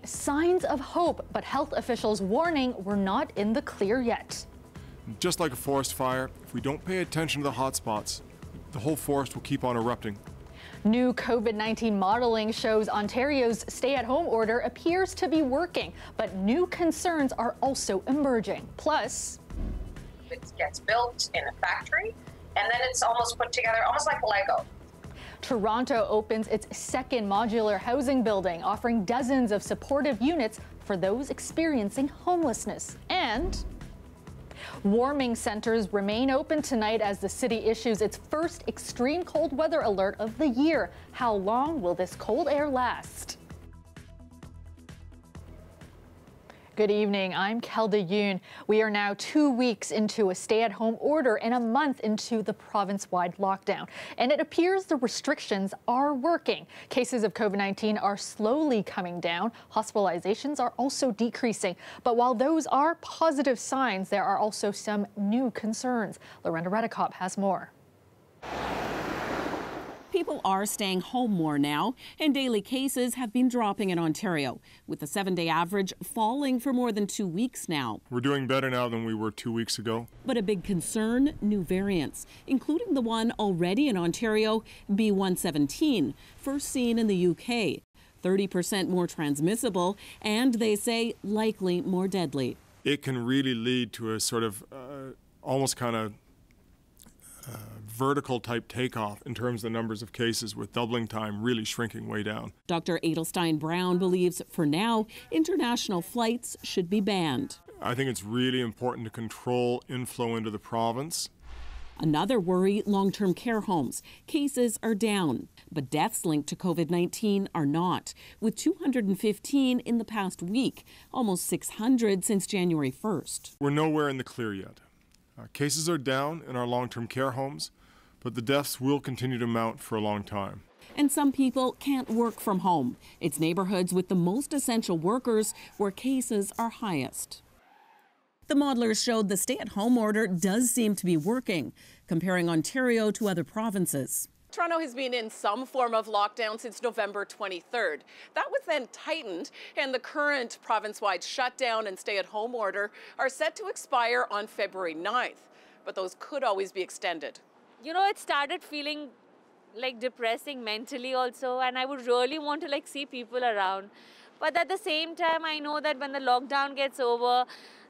Signs of hope, but health officials warning we're not in the clear yet. Just like a forest fire, if we don't pay attention to the hotspots, the whole forest will keep on erupting. New COVID-19 modeling shows Ontario's stay-at-home order appears to be working, but new concerns are also emerging. Plus, it gets built in a factory, and then it's almost put together, almost like Lego. Toronto opens its second modular housing building, offering dozens of supportive units for those experiencing homelessness. And warming centers remain open tonight as the city issues its first extreme cold weather alert of the year. How long will this cold air last? Good evening, I'm Kelda Yoon. We are now 2 weeks into a stay-at-home order and a month into the province-wide lockdown. And it appears the restrictions are working. Cases of COVID-19 are slowly coming down. Hospitalizations are also decreasing. But while those are positive signs, there are also some new concerns. Lorenda Redekop has more. People are staying home more now, and daily cases have been dropping in Ontario, with the 7-day average falling for more than 2 weeks now. We're doing better now than we were 2 weeks ago. But a big concern, new variants, including the one already in Ontario, B117, first seen in the UK. 30% more transmissible, and they say likely more deadly. It can really lead to a sort of almost kind of vertical type takeoff in terms of the numbers of cases, with doubling time really shrinking way down. Dr. Adelstein Brown believes for now, international flights should be banned. I think it's really important to control inflow into the province. Another worry, long-term care homes. Cases are down, but deaths linked to COVID-19 are not, with 215 in the past week, almost 600 since January 1st. We're nowhere in the clear yet. Cases are down in our long-term care homes, but the deaths will continue to mount for a long time. And some people can't work from home. It's neighborhoods with the most essential workers where cases are highest. The modelers showed the stay-at-home order does seem to be working, comparing Ontario to other provinces. Toronto has been in some form of lockdown since November 23rd. That was then tightened, and the current province-wide shutdown and stay-at-home order are set to expire on February 9th, but those could always be extended. You know, it started feeling like depressing mentally also, and I would really want to see people around. But at the same time, I know that when the lockdown gets over,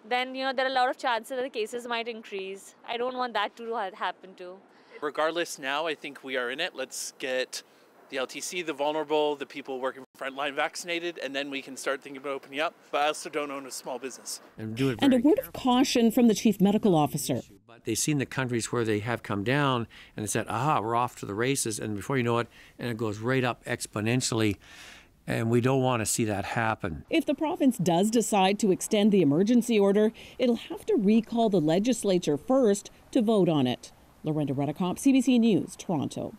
then there are a lot of chances that the cases might increase. I don't want that to happen too. Regardless, now I think we are in it. Let's get the LTC, the vulnerable, the people working frontline vaccinated, and then we can start thinking about opening up. But I also don't own a small business. And a word of caution from the chief medical officer. They've seen the countries where they have come down and they said, aha, we're off to the races. And before you know it, and it goes right up exponentially. And we don't want to see that happen. If the province does decide to extend the emergency order, it'll have to recall the legislature first to vote on it. Lorenda Redekop, CBC News, Toronto.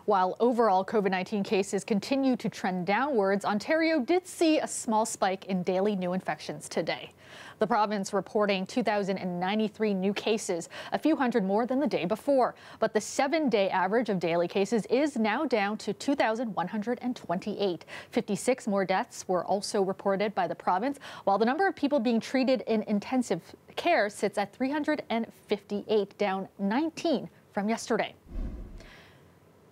While overall COVID-19 cases continue to trend downwards, Ontario did see a small spike in daily new infections today. The province reporting 2,093 new cases, a few hundred more than the day before. But the 7-day average of daily cases is now down to 2,128. 56 more deaths were also reported by the province, while the number of people being treated in intensive care sits at 358, down 19 from yesterday.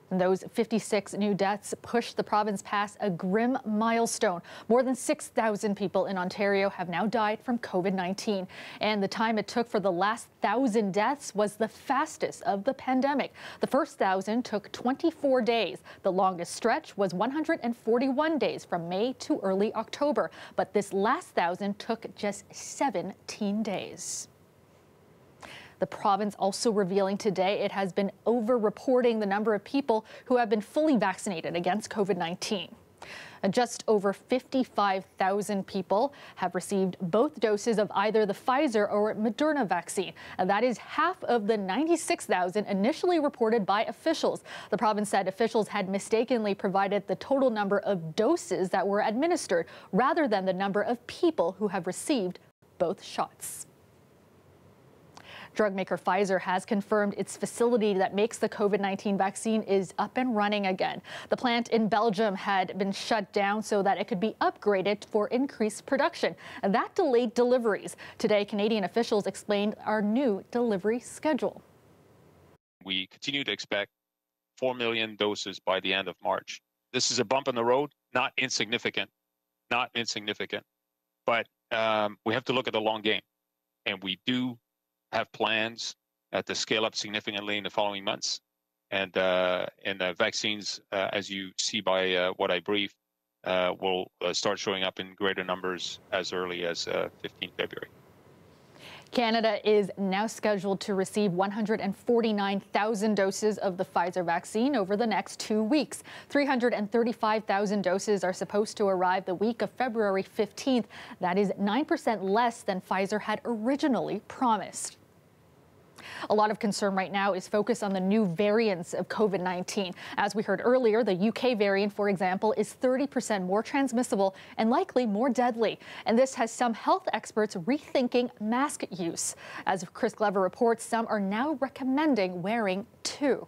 And those 56 new deaths pushed the province past a grim milestone. More than 6,000 people in Ontario have now died from COVID-19. And the time it took for the last 1,000 deaths was the fastest of the pandemic. The first 1,000 took 24 days. The longest stretch was 141 days from May to early October. But this last 1,000 took just 17 days. The province also revealing today it has been over-reporting the number of people who have been fully vaccinated against COVID-19. Just over 55,000 people have received both doses of either the Pfizer or Moderna vaccine. And that is half of the 96,000 initially reported by officials. The province said officials had mistakenly provided the total number of doses that were administered rather than the number of people who have received both shots. Drug maker Pfizer has confirmed its facility that makes the COVID-19 vaccine is up and running again. The plant in Belgium had been shut down so that it could be upgraded for increased production, and that delayed deliveries. Today, Canadian officials explained our new delivery schedule. We continue to expect 4 million doses by the end of March. This is a bump in the road, not insignificant, but we have to look at the long game. And we do have plans to scale up significantly in the following months. And the vaccines, as you see by what I briefed, will start showing up in greater numbers as early as 15 February. Canada is now scheduled to receive 149,000 doses of the Pfizer vaccine over the next 2 weeks. 335,000 doses are supposed to arrive the week of February 15th. That is 9% less than Pfizer had originally promised. A lot of concern right now is focused on the new variants of COVID-19. As we heard earlier, the UK variant, for example, is 30% more transmissible and likely more deadly. And this has some health experts rethinking mask use. As Chris Glover reports, some are now recommending wearing two.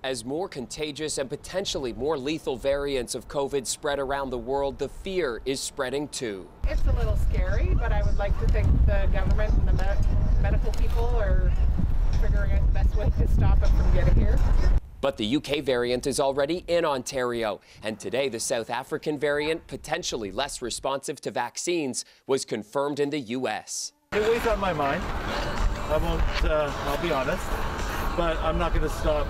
As more contagious and potentially more lethal variants of COVID spread around the world, the fear is spreading too. It's a little scary, but I would like to think the government and the medical people are figuring out the best way to stop it from getting here. But the UK variant is already in Ontario, and today the South African variant, potentially less responsive to vaccines, was confirmed in the US. It weighs on my mind. I'll be honest, but I'm not going to stop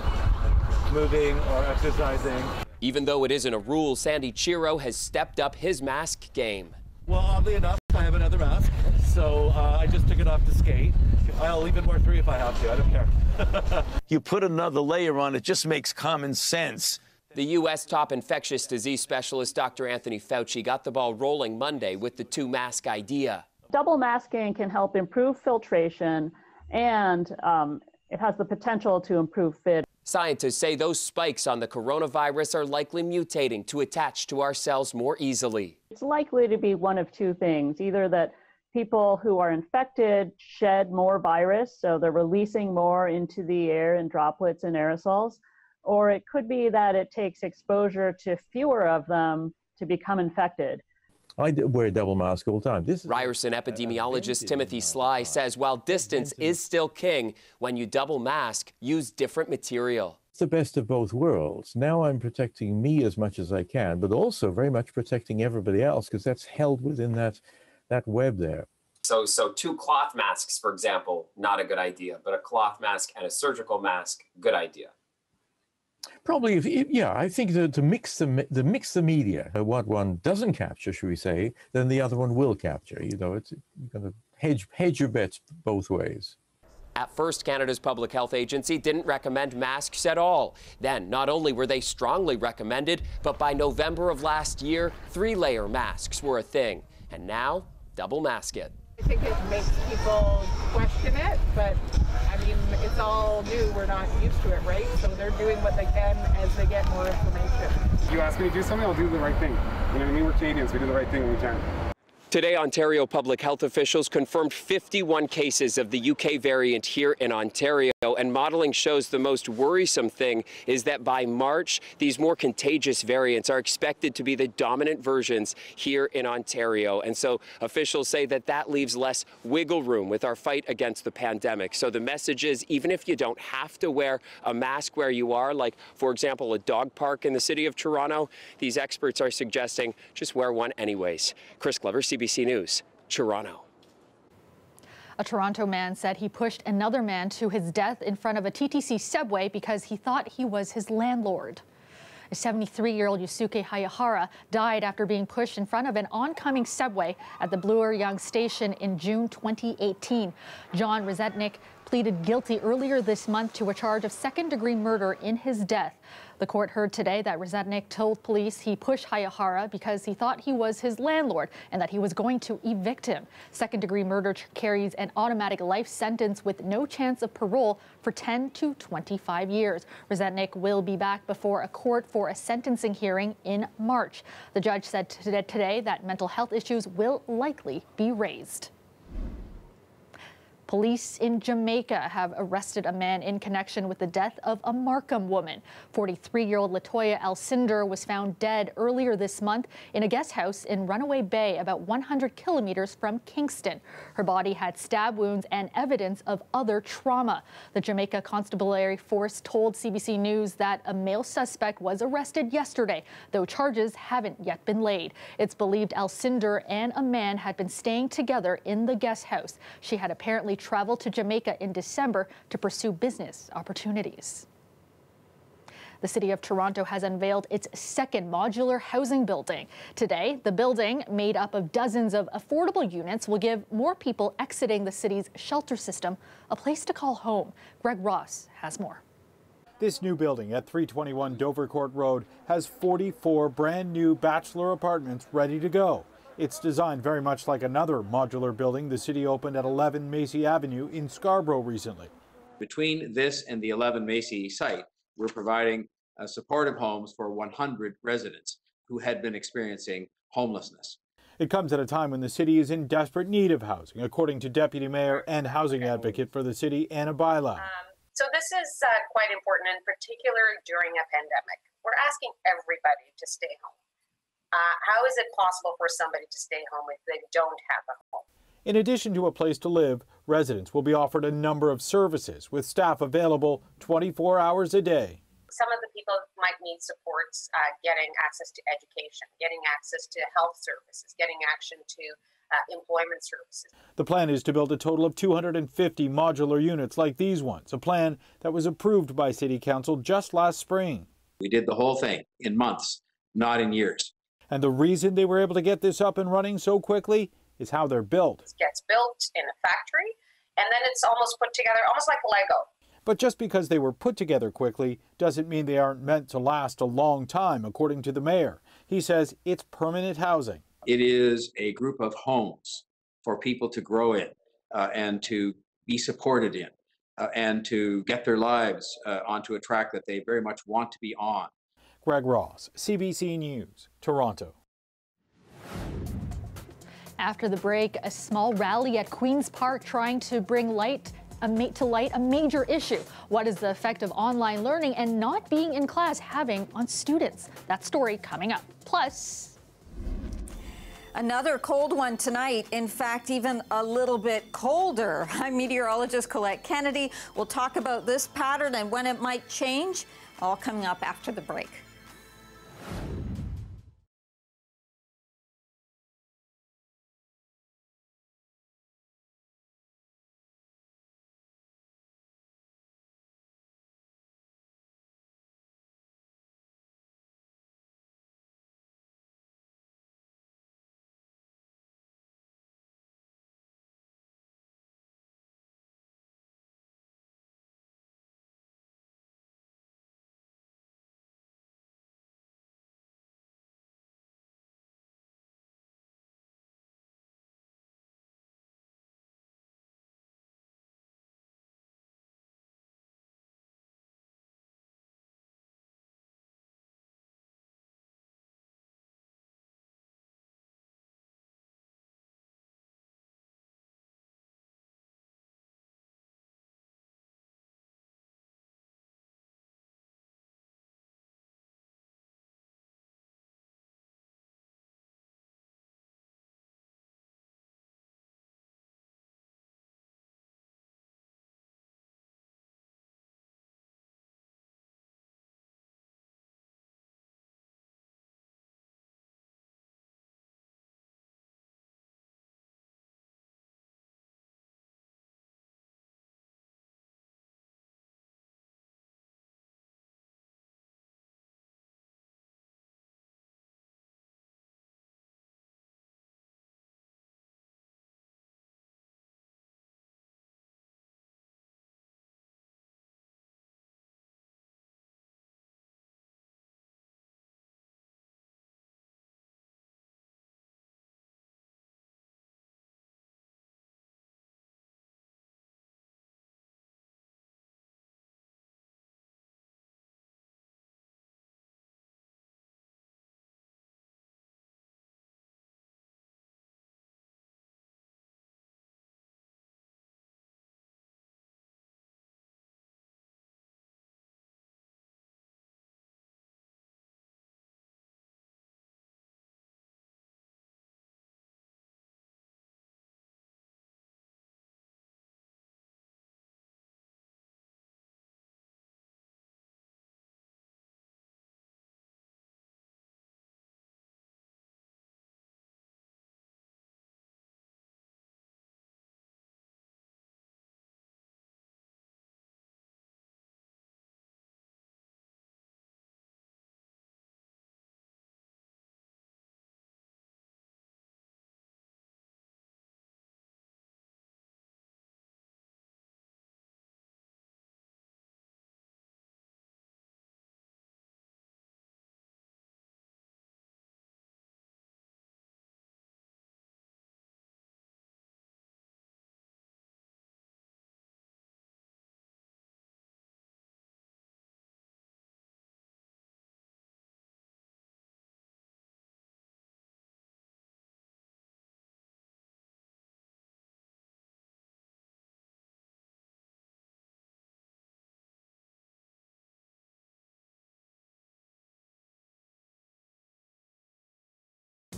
moving or exercising. Even though it isn't a rule, Sandy Chiro has stepped up his mask game. Well, oddly enough, I have another mask, so I just took it off to skate. I'll even wear three if I have to. I don't care. You put another layer on, it just makes common sense. The U.S. top infectious disease specialist Dr. Anthony Fauci got the ball rolling Monday with the two-mask idea. Double masking can help improve filtration, and it has the potential to improve fit. Scientists say those spikes on the coronavirus are likely mutating to attach to our cells more easily. It's likely to be one of two things, either that people who are infected shed more virus, so they're releasing more into the air in droplets and aerosols, or it could be that it takes exposure to fewer of them to become infected. I wear a double mask all the time. Ryerson epidemiologist Timothy Sly says while distance is still king, when you double mask, use different material. It's the best of both worlds. Now I'm protecting me as much as I can, but also very much protecting everybody else, because that's held within that web there. So two cloth masks, for example, not a good idea, but a cloth mask and a surgical mask, good idea. Probably, yeah, I think to mix the media, what one doesn't capture, should we say, then the other one will capture. You know, you're going to hedge your bets both ways. At first, Canada's Public Health Agency didn't recommend masks at all. Then, not only were they strongly recommended, but by November of last year, 3-layer masks were a thing. And now, double mask it. I think it makes people question it, but I mean, it's all new. We're not used to it, right? So they're doing what they can as they get more information. You ask me to do something, I'll do the right thing. You know what I mean? We're Canadians. We do the right thing when we can. Today, Ontario public health officials confirmed 51 cases of the UK variant here in Ontario, and modeling shows the most worrisome thing is that by March, these more contagious variants are expected to be the dominant versions here in Ontario. And so officials say that leaves less wiggle room with our fight against the pandemic. So the message is, even if you don't have to wear a mask where you are, like, for example, a dog park in the city of Toronto, these experts are suggesting just wear one anyways. Chris Glover, CBC News, Toronto. A Toronto man said he pushed another man to his death in front of a TTC subway because he thought he was his landlord. A 73-year-old Yusuke Hayahara died after being pushed in front of an oncoming subway at the Bloor-Yonge station in June 2018. John Rezetnik pleaded guilty earlier this month to a charge of second-degree murder in his death. The court heard today that Rezetnik told police he pushed Hayahara because he thought he was his landlord and that he was going to evict him. Second-degree murder carries an automatic life sentence with no chance of parole for 10 to 25 years. Rezetnik will be back before a court for a sentencing hearing in March. The judge said today that mental health issues will likely be raised. Police in Jamaica have arrested a man in connection with the death of a Markham woman. 43-year-old Latoya Alcindor was found dead earlier this month in a guest house in Runaway Bay, about 100 kilometers from Kingston. Her body had stab wounds and evidence of other trauma. The Jamaica Constabulary Force told CBC News that a male suspect was arrested yesterday, though charges haven't yet been laid. It's believed Alcindor and a man had been staying together in the guest house. She had apparently traveled to Jamaica in December to pursue business opportunities. The City of Toronto has unveiled its second modular housing building. Today, the building, made up of dozens of affordable units, will give more people exiting the city's shelter system a place to call home. Greg Ross has more. This new building at 321 Dovercourt Road has 44 brand new bachelor apartments ready to go. It's designed very much like another modular building the city opened at 11 Macy Avenue in Scarborough recently. Between this and the 11 Macy site, we're providing supportive homes for 100 residents who had been experiencing homelessness. It comes at a time when the city is in desperate need of housing, according to Deputy Mayor and housing advocate for the city, Anna Bailao. So this is quite important, in particular during a pandemic. We're asking everybody to stay home. How is it possible for somebody to stay home if they don't have a home? In addition to a place to live, residents will be offered a number of services with staff available 24 hours a day. Some of the people might need supports getting access to education, getting access to health services, getting access to employment services. The plan is to build a total of 250 modular units like these ones, a plan that was approved by City Council just last spring. We did the whole thing in months, not in years. And the reason they were able to get this up and running so quickly is how they're built. It gets built in a factory, and then it's almost put together, almost like Lego. But just because they were put together quickly doesn't mean they aren't meant to last a long time, according to the mayor. He says it's permanent housing. It is a group of homes for people to grow in and to be supported in and to get their lives onto a track that they very much want to be on. Greg Ross, CBC News, Toronto. After the break, a small rally at Queen's Park trying to bring to light a major issue. What is the effect of online learning and not being in class having on students? That story coming up. Plus, another cold one tonight. In fact, even a little bit colder. I'm meteorologist Colette Kennedy. We'll talk about this pattern and when it might change, all coming up after the break.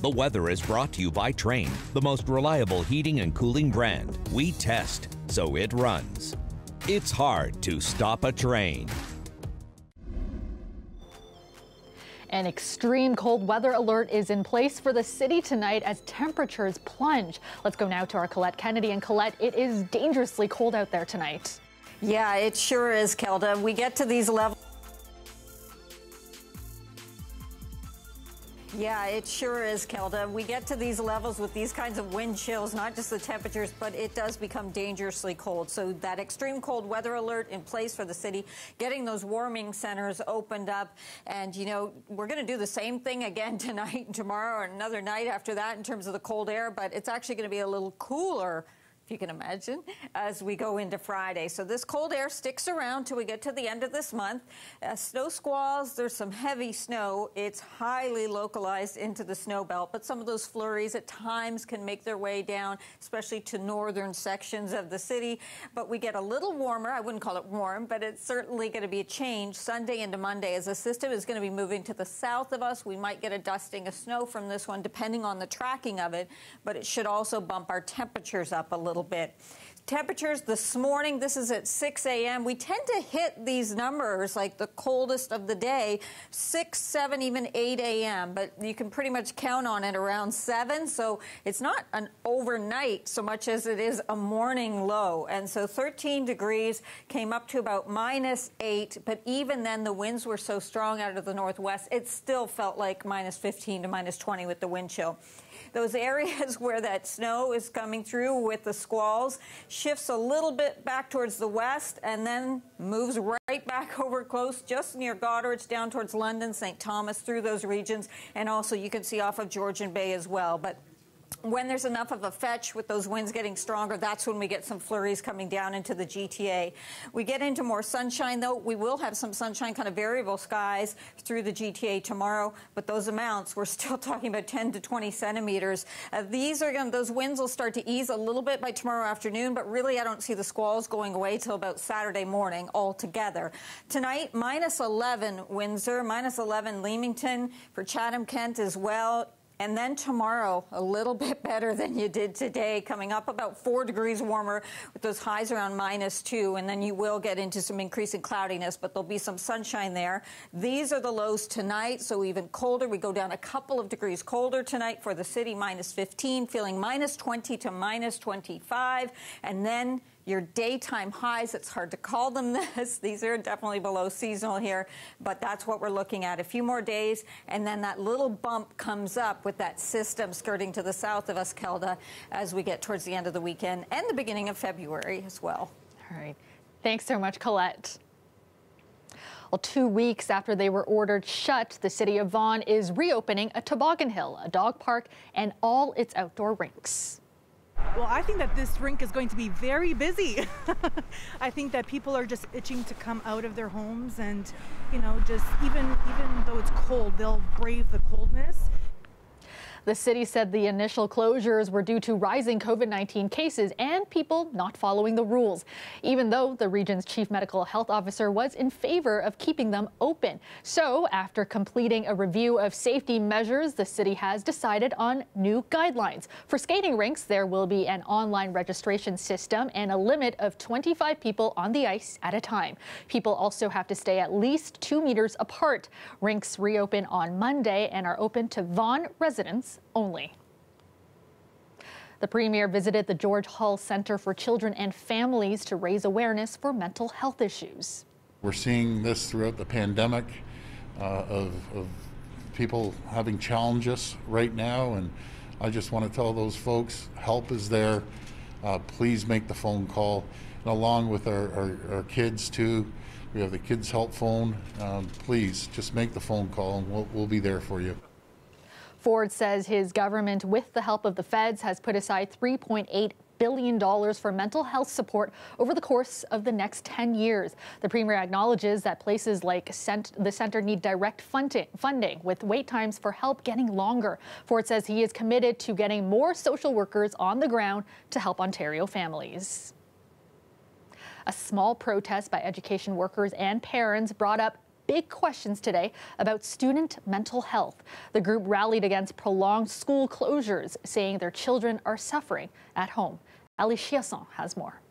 The weather is brought to you by Trane, the most reliable heating and cooling brand. We test, so it runs. It's hard to stop a train. An extreme cold weather alert is in place for the city tonight as temperatures plunge. Let's go now to our Colette Kennedy. And Colette, it is dangerously cold out there tonight. Yeah, it sure is, Kelda. We get to these levels. Yeah, it sure is, Kelda. We get to these levels with these kinds of wind chills, not just the temperatures, but it does become dangerously cold. So that extreme cold weather alert in place for the city, getting those warming centers opened up. And, you know, we're going to do the same thing again tonight and tomorrow and another night after that in terms of the cold air, but it's actually going to be a little cooler, if you can imagine, as we go into Friday. So this cold air sticks around till we get to the end of this month. Snow squalls, there's some heavy snow. It's highly localized into the snow belt, but some of those flurries at times can make their way down, especially to northern sections of the city. But we get a little warmer. I wouldn't call it warm, but it's certainly going to be a change Sunday into Monday as the system is going to be moving to the south of us. We might get a dusting of snow from this one, depending on the tracking of it, but it should also bump our temperatures up a little bit. Temperatures this morning, this is at 6 a.m. We tend to hit these numbers, like the coldest of the day, 6, 7, even 8 a.m., but you can pretty much count on it around 7, so it's not an overnight so much as it is a morning low. And so 13 degrees came up to about -8, but even then the winds were so strong out of the northwest, it still felt like -15 to -20 with the wind chill. Those areas where that snow is coming through with the squalls shifts a little bit back towards the west and then moves right back over close just near Goderich down towards London, St. Thomas, through those regions. And also you can see off of Georgian Bay as well. But when there's enough of a fetch with those winds getting stronger, that's when we get some flurries coming down into the GTA. We get into more sunshine, though. We will have some sunshine, kind of variable skies through the GTA tomorrow, but those amounts, we're still talking about 10 to 20 centimeters. Those winds will start to ease a little bit by tomorrow afternoon, but really I don't see the squalls going away till about Saturday morning altogether. Tonight, -11 Windsor, -11 Leamington, for Chatham-Kent as well. And then tomorrow, a little bit better than you did today, coming up about 4 degrees warmer with those highs around -2. And then you will get into some increasing cloudiness, but there'll be some sunshine there. These are the lows tonight, so even colder. We go down a couple of degrees colder tonight for the city, -15, feeling -20 to -25. And then your daytime highs, it's hard to call them this. These are definitely below seasonal here, but that's what we're looking at. A few more days, and then that little bump comes up with that system skirting to the south of us, Kelda, as we get towards the end of the weekend and the beginning of February as well. All right. Thanks so much, Colette. Well, 2 weeks after they were ordered shut, the city of Vaughan is reopening a toboggan hill, a dog park, and all its outdoor rinks. Well, I think that this rink is going to be very busy. I think that people are just itching to come out of their homes and, you know, just even though it's cold, they'll brave the coldness. The city said the initial closures were due to rising COVID-19 cases and people not following the rules, even though the region's chief medical health officer was in favor of keeping them open. So after completing a review of safety measures, the city has decided on new guidelines. For skating rinks, there will be an online registration system and a limit of 25 people on the ice at a time. People also have to stay at least 2 meters apart. Rinks reopen on Monday and are open to Vaughan residents only. The Premier visited the George Hull Center for Children and Families to raise awareness for mental health issues. We're seeing this throughout the pandemic of people having challenges right now, and I just want to tell those folks, help is there. Please make the phone call. And along with our kids too, we have the Kids Help phone. Please just make the phone call and we'll be there for you. Ford says his government, with the help of the feds, has put aside $3.8 billion for mental health support over the course of the next 10 years. The Premier acknowledges that places like the center need direct funding, with wait times for help getting longer. Ford says he is committed to getting more social workers on the ground to help Ontario families. A small protest by education workers and parents brought up big questions today about student mental health. The group rallied against prolonged school closures, saying their children are suffering at home. Ali Chiasson has more.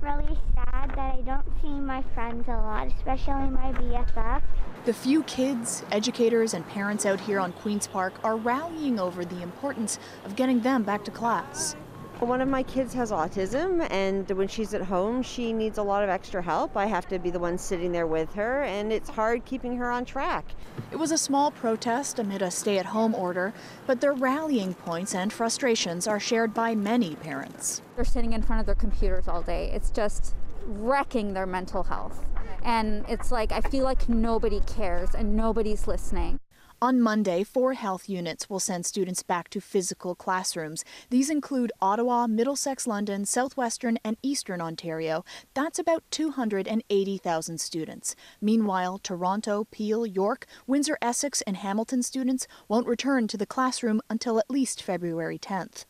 Really sad that I don't see my friends a lot, especially my BFF. The few kids, educators, and parents out here on Queen's Park are rallying over the importance of getting them back to class. One of my kids has autism, and when she's at home, she needs a lot of extra help. I have to be the one sitting there with her, and it's hard keeping her on track. It was a small protest amid a stay-at-home order, but their rallying points and frustrations are shared by many parents. They're sitting in front of their computers all day. It's just wrecking their mental health. And it's like, I feel like nobody cares and nobody's listening. On Monday, 4 health units will send students back to physical classrooms. These include Ottawa, Middlesex London, Southwestern and Eastern Ontario. That's about 280,000 students. Meanwhile, Toronto, Peel, York, Windsor, Essex and Hamilton students won't return to the classroom until at least February 10th.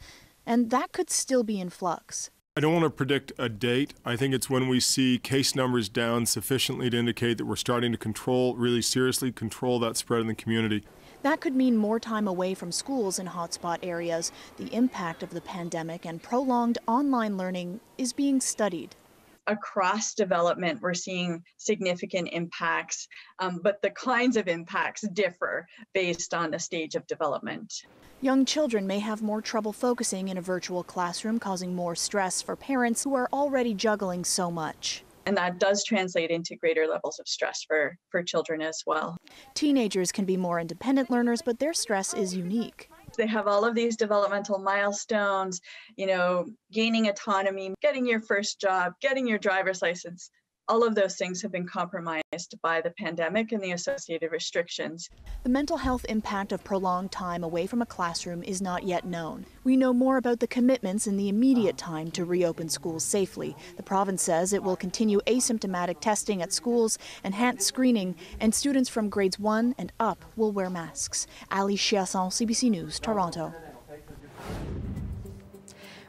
And that could still be in flux. I don't want to predict a date. I think it's when we see case numbers down sufficiently to indicate that we're starting to really seriously control that spread in the community. That could mean more time away from schools in hotspot areas. The impact of the pandemic and prolonged online learning is being studied. Across development, we're seeing significant impacts, but the kinds of impacts differ based on the stage of development. Young children may have more trouble focusing in a virtual classroom, causing more stress for parents who are already juggling so much. And that does translate into greater levels of stress for children as well. Teenagers can be more independent learners, but their stress is unique. They have all of these developmental milestones, gaining autonomy, getting your first job, getting your driver's license. All of those things have been compromised by the pandemic and the associated restrictions. The mental health impact of prolonged time away from a classroom is not yet known. We know more about the commitments in the immediate time to reopen schools safely. The province says it will continue asymptomatic testing at schools, enhance screening, and students from grades 1 and up will wear masks. Ali Chiasson, CBC News, Toronto.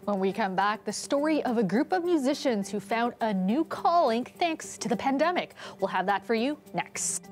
When we come back, the story of a group of musicians who found a new calling thanks to the pandemic. We'll have that for you next.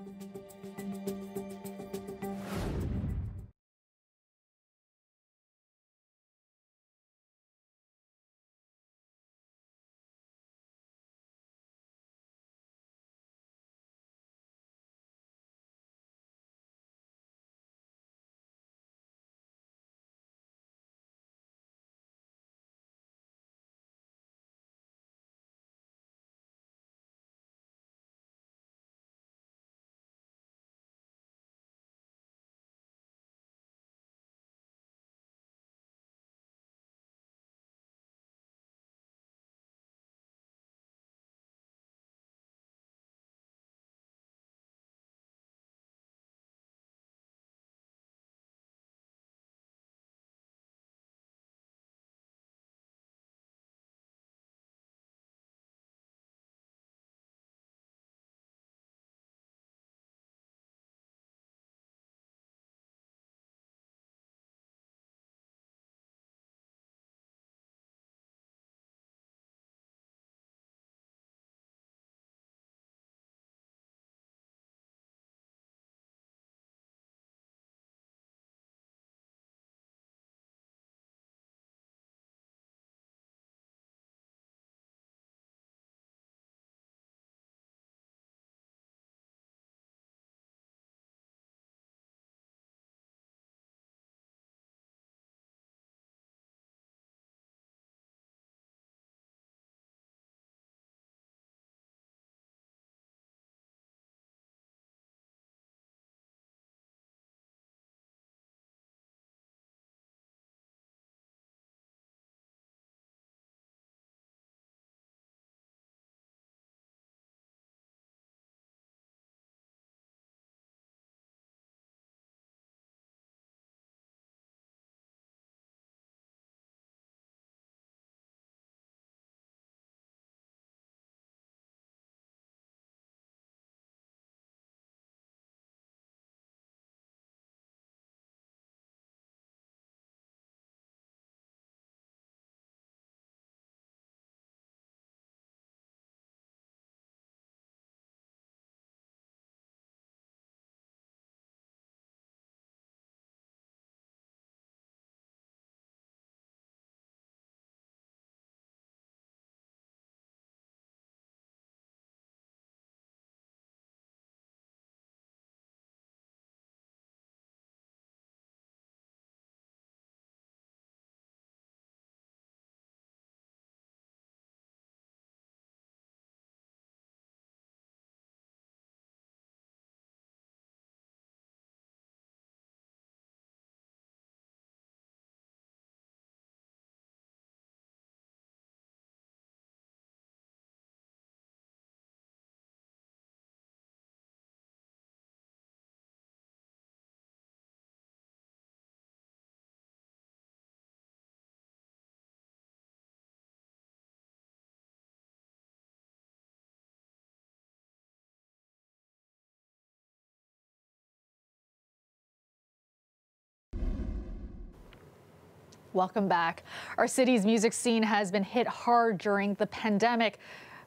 Welcome back. Our city's music scene has been hit hard during the pandemic.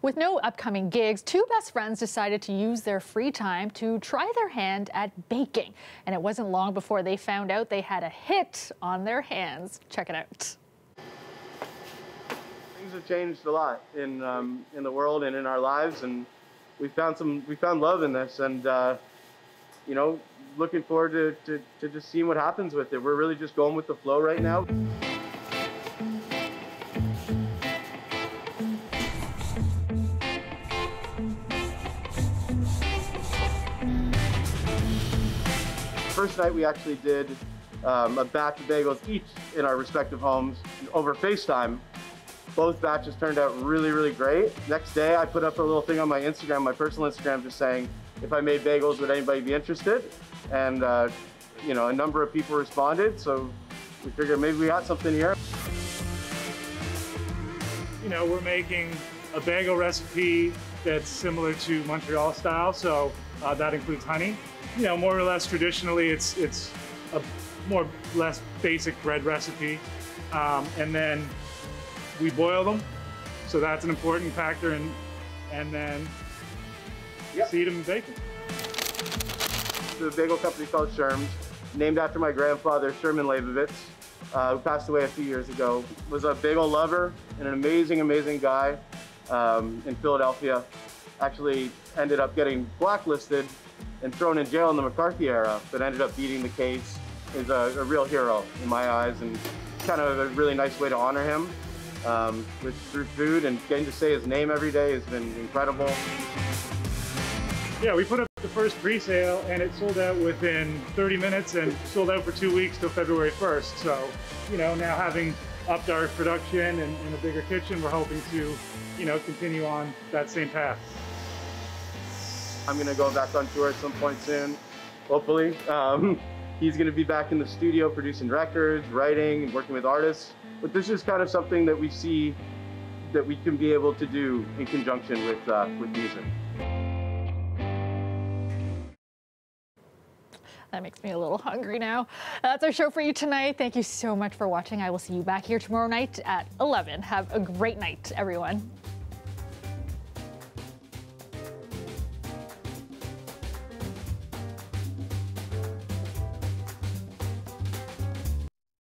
With no upcoming gigs, two best friends decided to use their free time to try their hand at baking. And it wasn't long before they found out they had a hit on their hands. Check it out. Things have changed a lot in the world and in our lives, and we found love in this, and you know, looking forward to just seeing what happens with it. We're really just going with the flow right now. First night we actually did a batch of bagels each in our respective homes over FaceTime. Both batches turned out really, really great. Next day I put up a little thing on my Instagram, my personal Instagram, just saying, if I made bagels, would anybody be interested? And you know, a number of people responded, so we figured maybe we got something here. You know, we're making a bagel recipe that's similar to Montreal style, so that includes honey. You know, more or less traditionally, it's a more or less basic bread recipe, and then we boil them, so that's an important factor, and then seed them and bake them. The bagel company called Sherm's, named after my grandfather, Sherman Leibovitz, who passed away a few years ago. Was a bagel lover and an amazing, amazing guy in Philadelphia. Actually ended up getting blacklisted and thrown in jail in the McCarthy era, but ended up beating the case. Is a real hero in my eyes, and kind of a really nice way to honor him through food, and getting to say his name every day has been incredible. Yeah, we put up the first pre-sale and it sold out within 30 minutes and sold out for 2 weeks till February 1st. So, you know, now having upped our production and a bigger kitchen, we're hoping to, you know, continue on that same path. I'm gonna go back on tour at some point soon, hopefully. He's gonna be back in the studio producing records, writing, and working with artists. But this is kind of something that we see that we can be able to do in conjunction with music. That makes me a little hungry now. That's our show for you tonight. Thank you so much for watching. I will see you back here tomorrow night at 11. Have a great night, everyone.